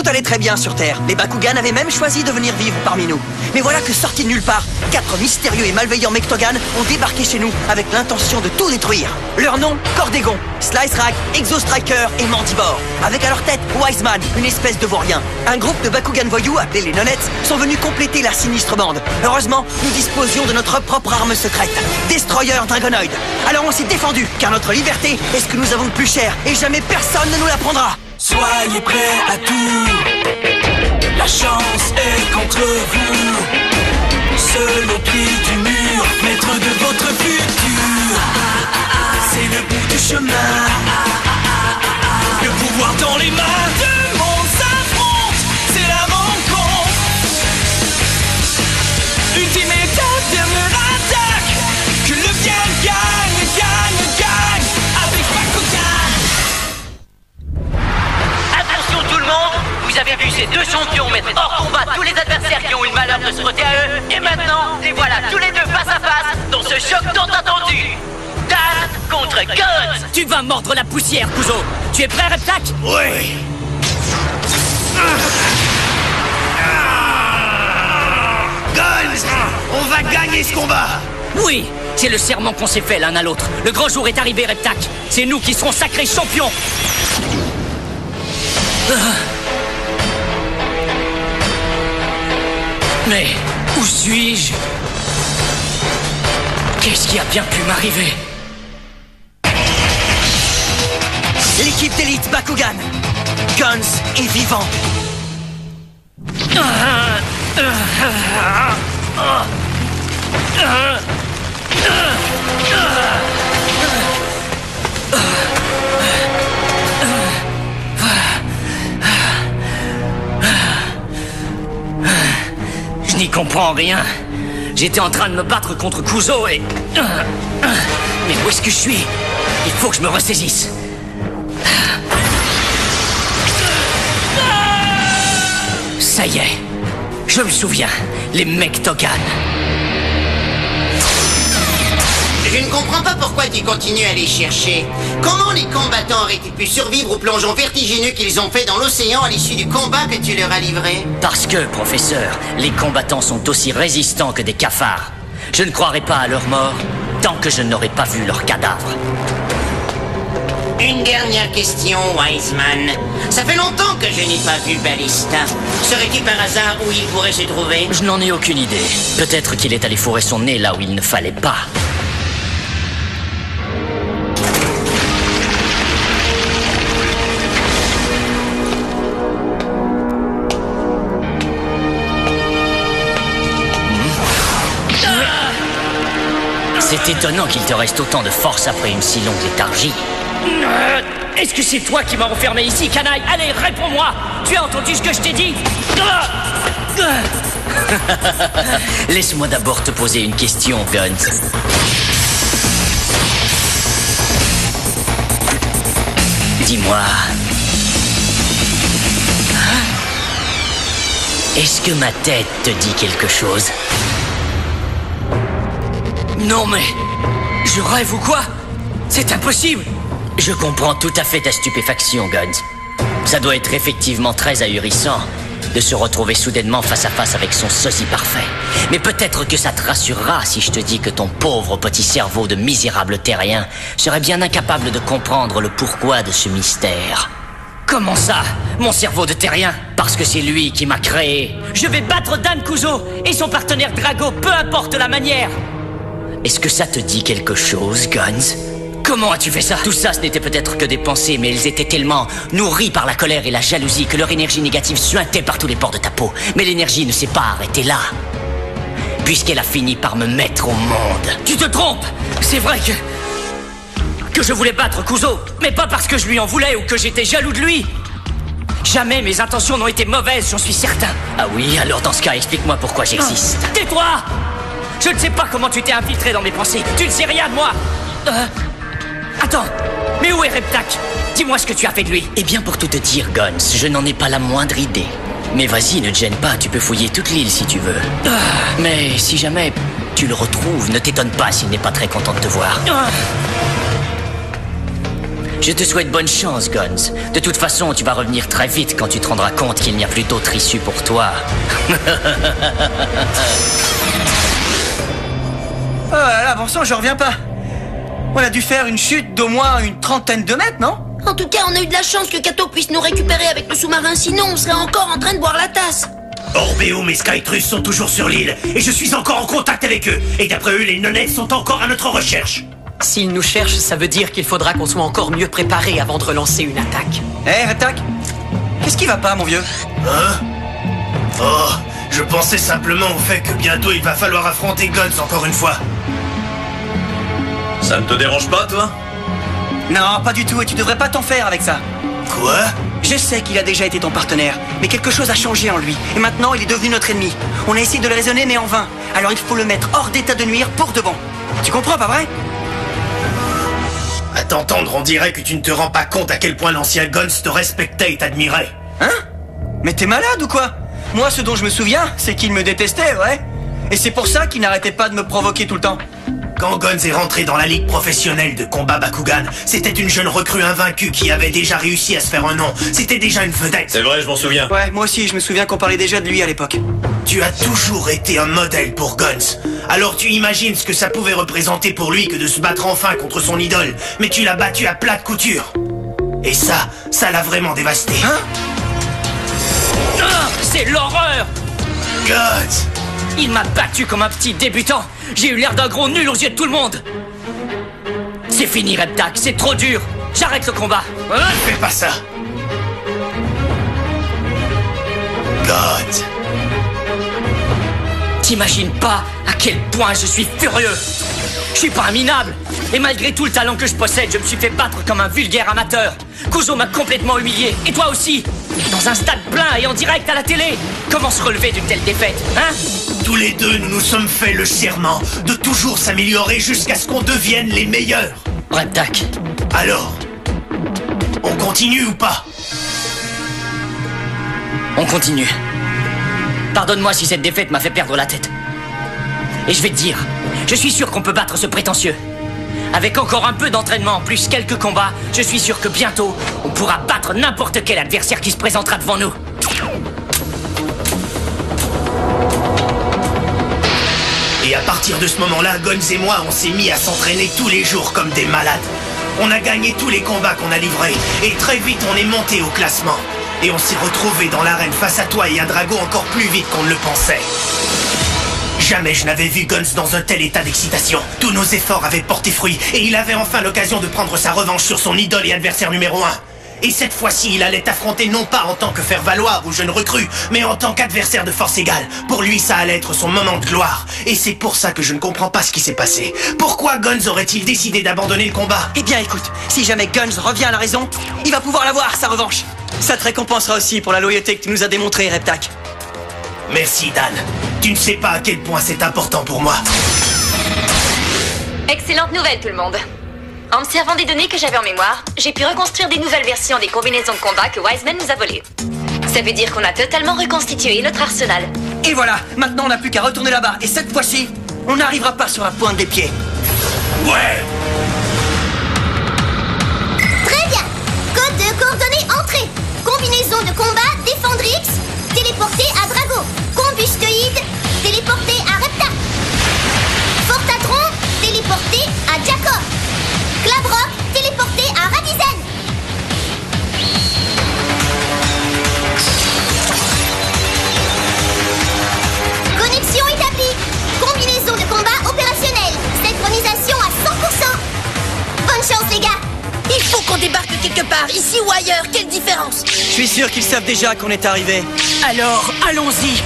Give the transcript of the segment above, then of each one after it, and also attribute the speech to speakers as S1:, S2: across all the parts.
S1: Tout allait très bien sur Terre. Les Bakugan avaient même choisi de venir vivre parmi nous. Mais voilà que sortis de nulle part, 4 mystérieux et malveillants Mectogan ont débarqué chez nous avec l'intention de tout détruire. Leur nom, Cordégon, Slice Rack, Exo Striker et Mandibore. Avec à leur tête Wiseman, une espèce de vaurien. Un groupe de Bakugan voyous appelés les Nonettes sont venus compléter la sinistre bande. Heureusement, nous disposions de notre propre arme secrète, Destroyer Dragonoid. Alors on s'est défendu, car notre liberté est ce que nous avons de plus cher et jamais personne ne nous la prendra.
S2: Soyez prêts à tout, la chance est contre vous. Seul au pied du mur, maître de votre futur. C'est le bout du chemin, le pouvoir dans les mains. Deux mondes s'affrontent, c'est la rencontre. Ultime étape, dernière attaque. Que le bien gagne, gagne, gagne avec Bakugan.
S3: Attention tout le monde, vous avez vu ces deux champions mettre hors combat tous les adversaires qui ont eu le malheur de se frotter à eux. Et maintenant, les voilà tous les deux face à face dans ce choc tant attendu. Dan contre Guns.
S4: Tu vas mordre la poussière, Kuzo. Tu es prêt, Reptak?
S2: Oui. Guns, on va gagner ce combat.
S4: Oui, c'est le serment qu'on s'est fait l'un à l'autre. Le grand jour est arrivé, Reptak. C'est nous qui serons sacrés champions. Mais où suis-je? Qu'est-ce qui a bien pu m'arriver?
S1: L'équipe d'élite Bakugan. Guns est vivant.
S4: Je n'y comprends rien. J'étais en train de me battre contre Kuzo et... Mais où est-ce que je suis? Il faut que je me ressaisisse. Ça y est. Je me souviens. Les Mectogan.
S5: Je ne comprends pas pourquoi tu continues à les chercher. Comment les combattants auraient-ils pu survivre au plongeon vertigineux qu'ils ont fait dans l'océan à l'issue du combat que tu leur as livré?
S4: Parce que, professeur, les combattants sont aussi résistants que des cafards. Je ne croirai pas à leur mort tant que je n'aurai pas vu leur cadavre.
S5: Une dernière question, Wiseman. Ça fait longtemps que je n'ai pas vu Ballista. Serait-il par hasard où il pourrait se trouver?
S4: Je n'en ai aucune idée. Peut-être qu'il est allé fourrer son nez là où il ne fallait pas. C'est étonnant qu'il te reste autant de force après une si longue léthargie. Est-ce que c'est toi qui m'as enfermé ici, canaille? Allez, réponds-moi! Tu as entendu ce que je t'ai dit? Laisse-moi d'abord te poser une question, Guns. Dis-moi... Est-ce que ma tête te dit quelque chose? Non mais... Je rêve ou quoi? C'est impossible! Je comprends tout à fait ta stupéfaction, Guns. Ça doit être effectivement très ahurissant de se retrouver soudainement face à face avec son sosie parfait. Mais peut-être que ça te rassurera si je te dis que ton pauvre petit cerveau de misérable terrien serait bien incapable de comprendre le pourquoi de ce mystère. Comment ça, mon cerveau de terrien? Parce que c'est lui qui m'a créé. Je vais battre Dan Kuzo et son partenaire Drago, peu importe la manière. Est-ce que ça te dit quelque chose, Guns? Comment as-tu fait ça? Tout ça, ce n'était peut-être que des pensées, mais elles étaient tellement nourries par la colère et la jalousie que leur énergie négative suintait par tous les pores de ta peau. Mais l'énergie ne s'est pas arrêtée là, puisqu'elle a fini par me mettre au monde. Tu te trompes! C'est vrai que je voulais battre Kuzo, mais pas parce que je lui en voulais ou que j'étais jaloux de lui. Jamais mes intentions n'ont été mauvaises, j'en suis certain. Ah oui, alors dans ce cas, explique-moi pourquoi j'existe. Tais-toi! Je ne sais pas comment tu t'es infiltré dans mes pensées. Tu ne sais rien de moi. Attends, mais où est Reptak? Dis-moi ce que tu as fait de lui. Eh bien, pour tout te dire, Guns, je n'en ai pas la moindre idée. Mais vas-y, ne te gêne pas, tu peux fouiller toute l'île si tu veux. Mais si jamais tu le retrouves, ne t'étonne pas s'il n'est pas très content de te voir. Je te souhaite bonne chance, Guns. De toute façon, tu vas revenir très vite quand tu te rendras compte qu'il n'y a plus d'autre issue pour toi.
S1: Oh là là, bon sang, je reviens pas. On a dû faire une chute d'au moins une 30aine de mètres, non?
S6: En tout cas, on a eu de la chance que Kato puisse nous récupérer avec le sous-marin, sinon on serait encore en train de boire la tasse.
S7: Orbeum et Skytrus sont toujours sur l'île, et je suis encore en contact avec eux. Et d'après eux, les Nonettes sont encore à notre recherche.
S8: S'ils nous cherchent, ça veut dire qu'il faudra qu'on soit encore mieux préparés avant de relancer une attaque.
S1: Hé, Reptak, qu'est-ce qui va pas, mon vieux?
S7: Hein? Oh, je pensais simplement au fait que bientôt il va falloir affronter Guns encore une fois.
S9: Ça ne te dérange pas, toi?
S1: Non, pas du tout, et tu devrais pas t'en faire avec ça.
S7: Quoi?
S1: Je sais qu'il a déjà été ton partenaire, mais quelque chose a changé en lui. Et maintenant, il est devenu notre ennemi. On a essayé de le raisonner, mais en vain. Alors il faut le mettre hors d'état de nuire pour de bon. Tu comprends, pas vrai?
S7: À t'entendre, on dirait que tu ne te rends pas compte à quel point l'ancien Guns te respectait et t'admirait.
S1: Hein? Mais t'es malade ou quoi? Moi, ce dont je me souviens, c'est qu'il me détestait, ouais. Et c'est pour ça qu'il n'arrêtait pas de me provoquer tout le temps.
S7: Quand Guns est rentré dans la ligue professionnelle de combat Bakugan, c'était une jeune recrue invaincue qui avait déjà réussi à se faire un nom. C'était déjà une vedette.
S9: C'est vrai, je m'en souviens.
S1: Ouais, moi aussi, je me souviens qu'on parlait déjà de lui à l'époque.
S7: Tu as toujours été un modèle pour Guns. Alors tu imagines ce que ça pouvait représenter pour lui que de se battre enfin contre son idole. Mais tu l'as battu à plate couture. Et ça l'a vraiment dévasté.
S1: Hein?
S4: Ah, c'est l'horreur!
S7: Guns!
S4: Il m'a battu comme un petit débutant. J'ai eu l'air d'un gros nul aux yeux de tout le monde. C'est fini, Reptak, c'est trop dur. J'arrête le combat. Hein?
S7: Fais pas ça. Guns!
S4: T'imagines pas à quel point je suis furieux. Je suis pas un minable. Et malgré tout le talent que je possède, je me suis fait battre comme un vulgaire amateur. Kuzo m'a complètement humilié. Et toi aussi. Dans un stade plein et en direct à la télé. Comment se relever d'une telle défaite, hein?
S7: Tous les deux, nous nous sommes fait le serment de toujours s'améliorer jusqu'à ce qu'on devienne les meilleurs.
S4: Reptak.
S7: Alors, on continue ou pas?
S4: On continue. Pardonne-moi si cette défaite m'a fait perdre la tête. Et je vais te dire, je suis sûr qu'on peut battre ce prétentieux. Avec encore un peu d'entraînement, plus quelques combats, je suis sûr que bientôt, on pourra battre n'importe quel adversaire qui se présentera devant nous.
S7: Et à partir de ce moment-là, Guns et moi, on s'est mis à s'entraîner tous les jours comme des malades. On a gagné tous les combats qu'on a livrés, et très vite on est monté au classement. Et on s'est retrouvés dans l'arène face à toi et à Drago encore plus vite qu'on ne le pensait. Jamais je n'avais vu Guns dans un tel état d'excitation. Tous nos efforts avaient porté fruit, et il avait enfin l'occasion de prendre sa revanche sur son idole et adversaire numéro 1. Et cette fois-ci, il allait t'affronter non pas en tant que faire-valoir ou jeune recrue, mais en tant qu'adversaire de force égale. Pour lui, ça allait être son moment de gloire. Et c'est pour ça que je ne comprends pas ce qui s'est passé. Pourquoi Guns aurait-il décidé d'abandonner le combat?
S1: Eh bien, écoute, si jamais Guns revient à la raison, il va pouvoir l'avoir, sa revanche. Ça te récompensera aussi pour la loyauté que tu nous as démontrée, Reptak.
S7: Merci, Dan. Tu ne sais pas à quel point c'est important pour moi.
S10: Excellente nouvelle, tout le monde. En me servant des données que j'avais en mémoire, j'ai pu reconstruire des nouvelles versions des combinaisons de combat que Wiseman nous a volées. Ça veut dire qu'on a totalement reconstitué notre arsenal.
S1: Et voilà, maintenant on n'a plus qu'à retourner là-bas. Et cette fois-ci, on n'arrivera pas sur la pointe des pieds.
S7: Ouais!
S6: Très bien. Code de coordonnées entrée. Combinaison de combat Défendrix, téléporté à Drago. Combustoïde, téléporté à Reptak. Fortatron, téléporté à Jacob. Clabrock, téléporté à Radizen. Connexion établie. Combinaison de combat opérationnelle. Synchronisation à 100%. Bonne chance, les gars.
S11: Il faut qu'on débarque quelque part, ici ou ailleurs, quelle différence?
S1: Je suis sûr qu'ils savent déjà qu'on est arrivé.
S8: Alors, allons-y.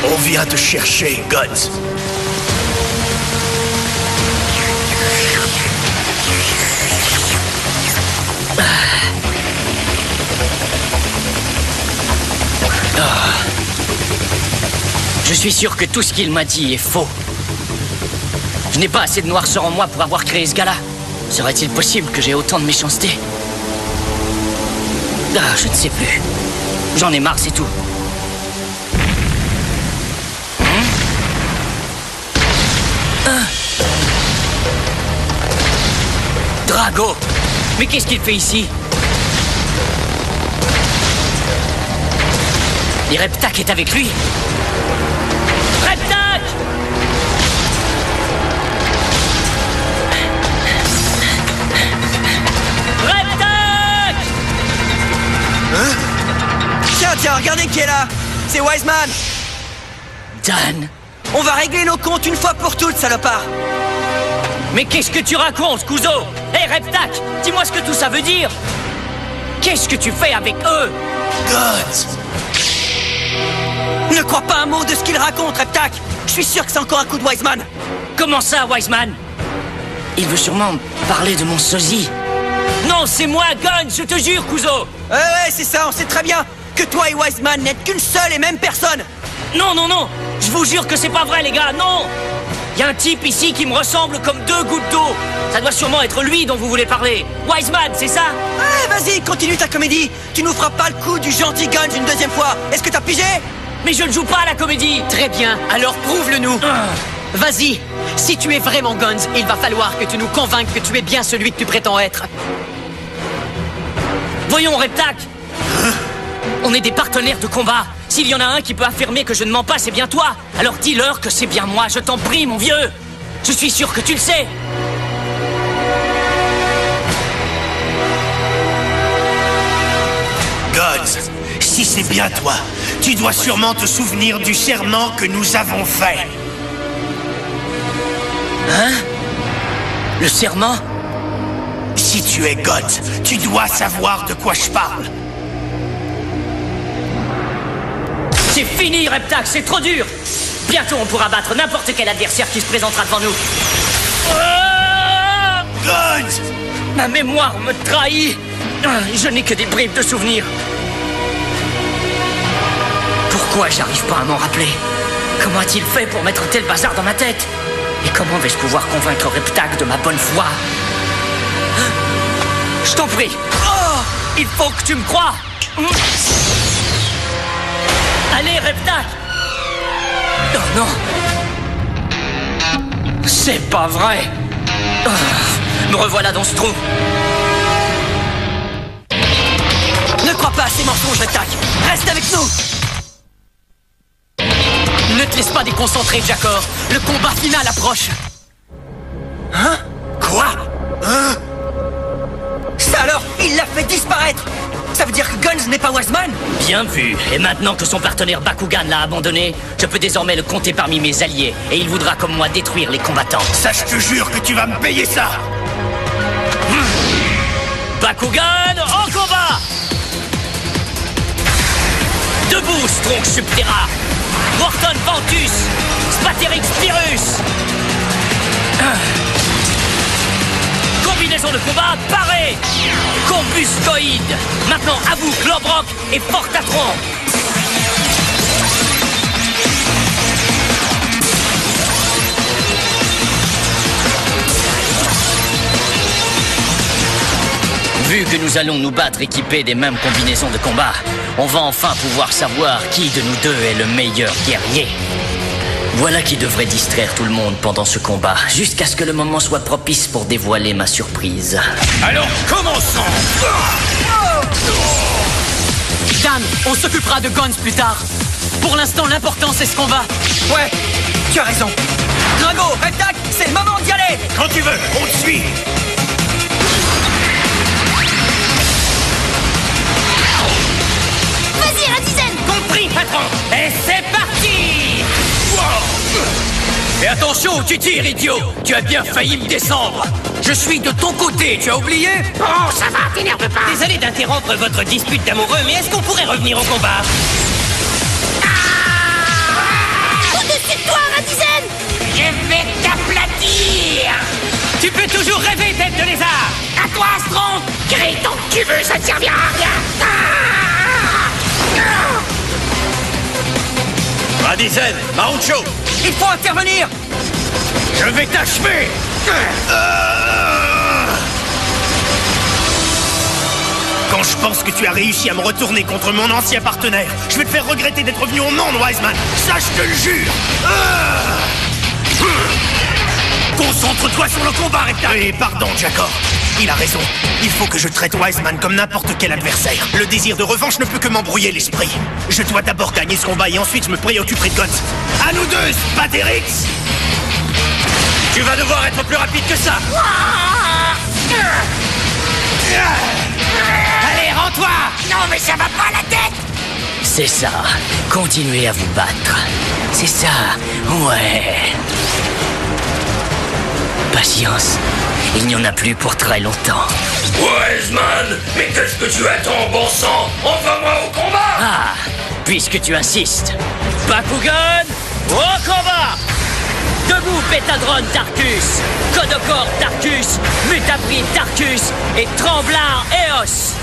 S7: On vient te chercher, Guns.
S4: Je suis sûr que tout ce qu'il m'a dit est faux. Je n'ai pas assez de noirceur en moi pour avoir créé ce gars-là. Serait-il possible que j'ai autant de méchanceté? Ah, je ne sais plus. J'en ai marre, c'est tout. Drago! Mais qu'est-ce qu'il fait ici? Et Reptak est avec lui? Reptak! Reptak!
S1: Hein? Tiens, regardez qui est là! C'est Wiseman!
S4: Dan!
S1: On va régler nos comptes une fois pour toutes, salopard!
S4: Mais qu'est-ce que tu racontes, Kuzo? Hé, Reptak, dis-moi ce que tout ça veut dire! Qu'est-ce que tu fais avec eux?
S7: Guns!
S1: Ne crois pas un mot de ce qu'il raconte, Reptak! Je suis sûr que c'est encore un coup de Wiseman!
S4: Comment ça, Wiseman? Il veut sûrement parler de mon sosie. Non, c'est moi, Guns, je te jure, Kuzo!
S1: Ouais, c'est ça, on sait très bien que toi et Wiseman n'êtes qu'une seule et même personne!
S4: Non, je vous jure que c'est pas vrai, les gars, non! Il y a un type ici qui me ressemble comme 2 gouttes d'eau. Ça doit sûrement être lui dont vous voulez parler. Wiseman, c'est ça?
S1: Ouais, vas-y, continue ta comédie. Tu nous feras pas le coup du gentil Guns une deuxième fois. Est-ce que t'as pigé?
S4: Mais je ne joue pas à la comédie.
S8: Très bien, alors prouve-le-nous. Vas-y, si tu es vraiment Guns, il va falloir que tu nous convainques que tu es bien celui que tu prétends être.
S4: Voyons, Reptak. On est des partenaires de combat. S'il y en a un qui peut affirmer que je ne mens pas, c'est bien toi. Alors dis-leur que c'est bien moi, je t'en prie, mon vieux. Je suis sûr que tu le sais.
S7: Guns, si c'est bien toi, tu dois sûrement te souvenir du serment que nous avons fait.
S4: Hein? Le serment?
S7: Si tu es Guns, tu dois savoir de quoi je parle.
S4: C'est fini, Reptak, c'est trop dur. Bientôt, on pourra battre n'importe quel adversaire qui se présentera devant nous.
S7: Guns!
S4: Ma mémoire me trahit. Je n'ai que des bribes de souvenirs. Pourquoi j'arrive pas à m'en rappeler? Comment a-t-il fait pour mettre tel bazar dans ma tête? Et comment vais-je pouvoir convaincre Reptak de ma bonne foi? Je t'en prie. Il faut que tu me crois. Allez, Reptak! Oh non! C'est pas vrai! Me revoilà dans ce trou!
S1: Ne crois pas à ces mensonges, Reptak! Reste avec nous!
S8: Ne te laisse pas déconcentrer, Jakor. Le combat final approche.
S1: Hein?
S7: Quoi? Hein?
S1: Ça alors, il l'a fait disparaître! Ça veut dire que Guns n'est pas Wiseman?
S4: Bien vu. Et maintenant que son partenaire Bakugan l'a abandonné, je peux désormais le compter parmi mes alliés. Et il voudra comme moi détruire les combattants.
S7: Ça, je te jure que tu vas me payer ça!
S4: Bakugan, en combat! Debout, Strong Subterra! Morton Ventus! Spaterix Pyrrhus! Combinaison de combat, paré! Combuscoïde! Maintenant à vous, Globrock et Fortatron! Vu que nous allons nous battre équipés des mêmes combinaisons de combat, on va enfin pouvoir savoir qui de nous deux est le meilleur guerrier. Voilà qui devrait distraire tout le monde pendant ce combat, jusqu'à ce que le moment soit propice pour dévoiler ma surprise.
S7: Alors, commençons!
S8: Dan, on s'occupera de Guns plus tard. Pour l'instant, l'important, c'est ce combat.
S1: Ouais, tu as raison. Drago, Reptak, c'est le moment d'y aller!
S7: Quand tu veux, on te suit!
S6: Vas-y, Radizen!
S4: Compris, patron! Et c'est parti!
S9: Et attention où tu tires, idiot! Tu as bien failli me descendre! Je suis de ton côté, tu as oublié?
S3: Oh, ça va, t'énerve pas.
S4: Désolé d'interrompre votre dispute d'amoureux, mais est-ce qu'on pourrait revenir au combat?
S6: Au-dessus de toi, Radizen!
S3: Je vais t'aplatir.
S4: Tu peux toujours rêver, tête de lézard!
S3: À toi, Strong. Crie tant que tu veux, ça ne servira à rien.
S9: Radizen, Marucho,
S1: Il faut intervenir!
S9: je vais t'achever!
S7: Quand je pense que tu as réussi à me retourner contre mon ancien partenaire, je vais te faire regretter d'être revenu au monde, Wiseman! Ça, je te le jure!
S9: Concentre-toi sur le combat, Reptak!
S7: Et pardon, Jakor. Il a raison. Il faut que je traite Wiseman comme n'importe quel adversaire. Le désir de revanche ne peut que m'embrouiller l'esprit. Je dois d'abord gagner ce combat et ensuite je me préoccuperai de Guns. À nous deux, Spaterix!
S9: Tu vas devoir être plus rapide que ça.
S8: Allez, rends-toi!
S11: Non, mais ça va pas la tête!
S4: C'est ça. Continuez à vous battre. C'est ça. Ouais. Patience. Il n'y en a plus pour très longtemps.
S9: Wiseman, mais qu'est-ce que tu attends, bon sang? Envoie-moi au combat!
S4: Ah, puisque tu insistes. Bakugan, au combat! Debout, Bétadron Tarkus, Kodokor Tarkus, Mutapri Tarkus et Tremblant Eos.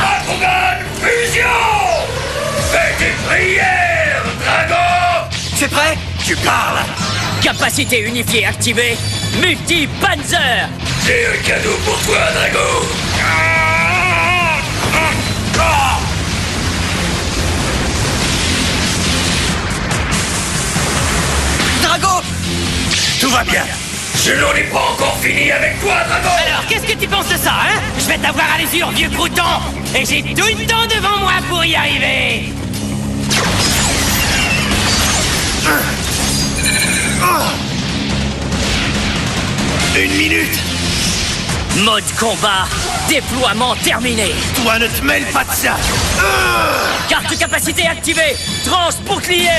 S9: Bakugan, fusion! Fais tes prières, Drago!
S8: Tu es prêt?
S9: Tu parles!
S4: Capacité unifiée activée, Multi-Panzer.
S9: J'ai un cadeau pour toi, Drago!
S1: Drago!
S9: Tout va bien! Je n'en ai pas encore fini avec toi, Drago!
S8: Alors, qu'est-ce que tu penses de ça, hein? Je vais t'avoir à l'usure, vieux crouton! Et j'ai tout le temps devant moi pour y arriver!
S7: Une minute!
S4: Mode combat, déploiement terminé.
S7: Toi, ne te mêle pas de ça!
S4: Carte capacité activée, trans-bouclier.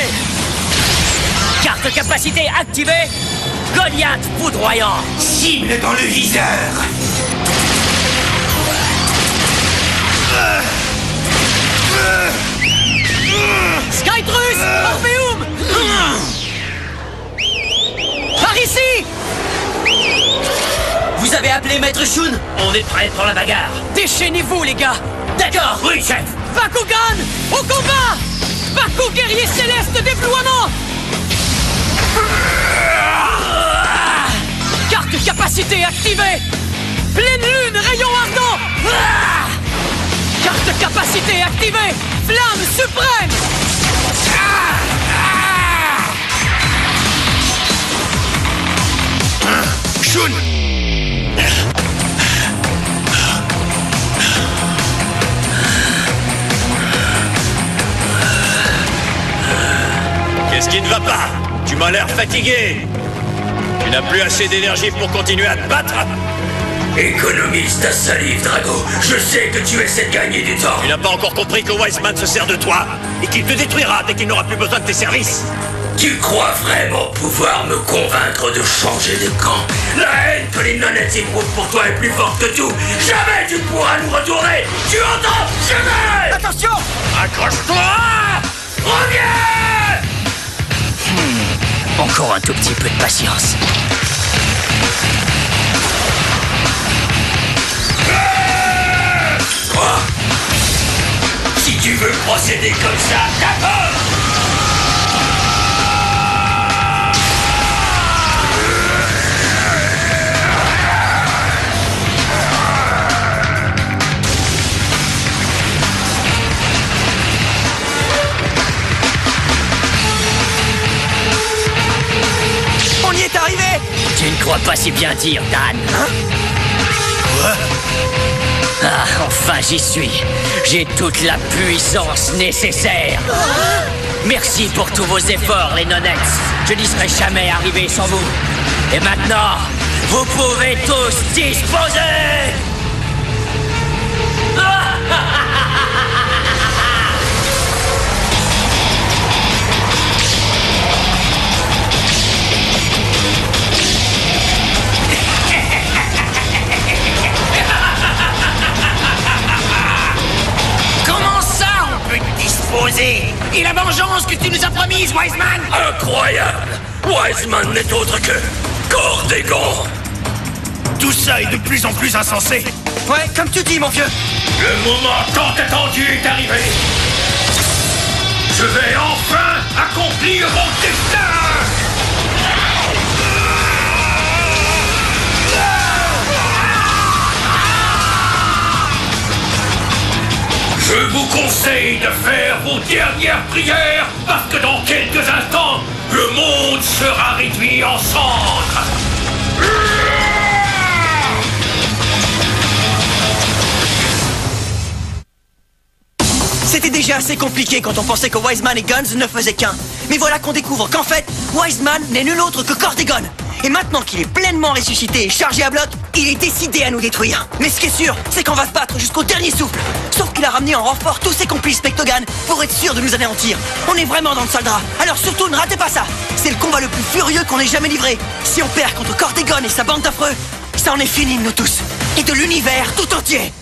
S4: Carte capacité activée, Goliath foudroyant.
S7: Cible dans le viseur!
S8: Skytrus, Orpheum! Par ici!
S1: Vous avez appelé Maître Shun?
S9: On est prêts pour la bagarre!
S8: Déchaînez-vous, les gars!
S9: D'accord! Oui, chef!
S8: Bakugan, au combat! Baku guerrier céleste déploiement! Carte capacité activée! Pleine lune, rayon ardent! Carte capacité activée! Flamme suprême!
S7: Shun!
S9: Qu'est-ce qui ne va pas? Tu m'as l'air fatigué. Tu n'as plus assez d'énergie pour continuer à te battre? Économise ta salive, Drago. Je sais que tu essaies de gagner du temps. Tu n'as pas encore compris que Wiseman se sert de toi et qu'il te détruira dès qu'il n'aura plus besoin de tes services. Tu crois vraiment pouvoir me convaincre de changer de camp? La haine que les nonnettes éprouvent pour toi est plus forte que tout. Jamais tu ne pourras nous retourner. Tu entends? Jamais!
S1: Attention!
S9: Accroche-toi! Reviens!
S4: Encore un tout petit peu de patience.
S9: Quoi? Si tu veux procéder comme ça, d'accord!
S1: On y est arrivé!
S4: Tu ne crois pas si bien dire, Dan. Ah, enfin j'y suis. J'ai toute la puissance nécessaire. Merci pour tous vos efforts, les nonnettes. Je n'y serais jamais arrivé sans vous. Et maintenant, vous pouvez tous disposer.
S11: Comment ça, on peut te disposer? Et la vengeance que tu nous as promise, Wiseman?
S9: Incroyable! Wiseman n'est autre que Cordégon!
S7: Tout ça est de plus en plus insensé!
S1: Ouais, comme tu dis, mon vieux!
S9: Le moment tant attendu est arrivé! Je vais enfin accomplir mon destin! Je Je vous conseille de faire vos dernières prières, parce que dans quelques instants, le monde sera réduit en cendres.
S1: C'était déjà assez compliqué quand on pensait que Wiseman et Guns ne faisaient qu'un. Mais voilà qu'on découvre qu'en fait, Wiseman n'est nul autre que Cordegon. Et maintenant qu'il est pleinement ressuscité et chargé à bloc, il est décidé à nous détruire. Mais ce qui est sûr, c'est qu'on va se battre jusqu'au dernier souffle. Sauf qu'il a ramené en renfort tous ses complices Mectogan pour être sûr de nous anéantir. On est vraiment dans le sale drap. Alors surtout, ne ratez pas ça. C'est le combat le plus furieux qu'on ait jamais livré. Si on perd contre Cordegon et sa bande d'affreux, ça en est fini de nous tous. Et de l'univers tout entier.